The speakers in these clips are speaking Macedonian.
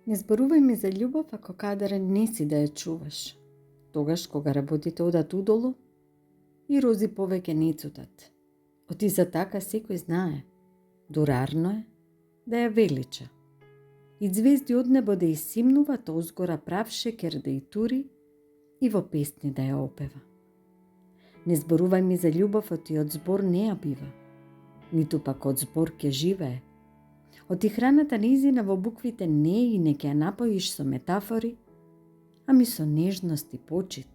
Не зборувај ми за љубов ако кадарен не си да ја чуваш. Тогаш кога работите одат удолу и рози повеќе не цутат. Оти за така секој знае. Дурарно е да ја велича. И звезди од небо да исимнуваат озгора прав шекер да и тури и во песни да ја опева. Не зборувај ми за љубов, оти од збор не ја бива, ниту пак од збор ке живее. Оти храната неизина во буквите не и не ке ја напоиш со метафори, ами со нежност и почит,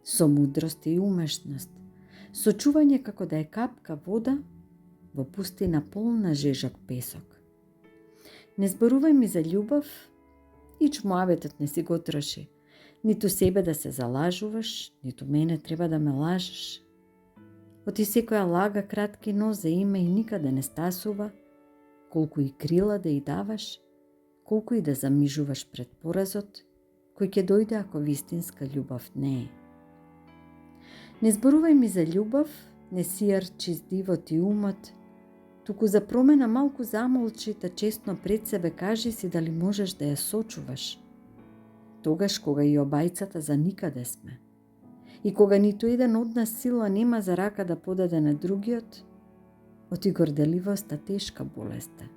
со мудрост и умешност, со чување како да е капка вода во пустина полна жежок песок. Не зборувај ми за љубов, и чмуаветот не си го троши, ниту себе да се залажуваш, ниту мене треба да ме лажеш. Оти секоја лага кратки нозе има и никаде не стасува, колку и крила да и даваш, колку и да замижуваш пред поразот, кој ќе дојде ако вистинска љубов не е. Не зборувај ми за љубов, не си јарчи дивот и умот, туку за промена малку замолчи, та честно пред себе кажи си дали можеш да ја сочуваш. Тогаш кога и обајцата за никаде сме, и кога ниту еден од нас сила нема за рака да подаде на другиот, оти горделивоста тешка болест е.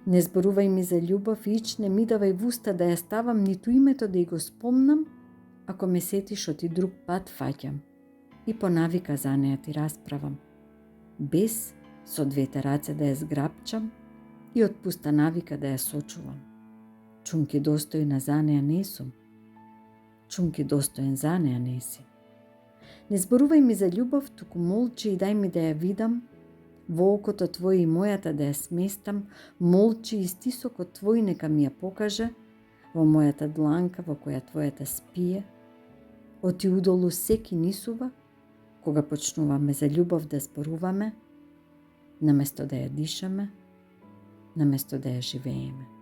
Не зборувај ми за љубов и ич не ми давај в уста да ја ставам, ниту името да и го спомнам, ако ме сетиш оти друг пат фаќам и по навика за неја ти расправам, без со двете раце да ја зграпчам и од пуста навика да ја сочувам. Чунки достојна за неја не сум, чунки достоен за неја не си. Не зборувај ми за љубов, туку молчи и дај ми да ја видам, во окото твое и мојата да ја сместам, молчи и стисокот твој нека ми ја покаже, во мојата дланка во која твојата спие, оти удолу секи нисува, кога почнуваме за љубов да зборуваме, наместо да ја дишаме, наместо да ја живееме.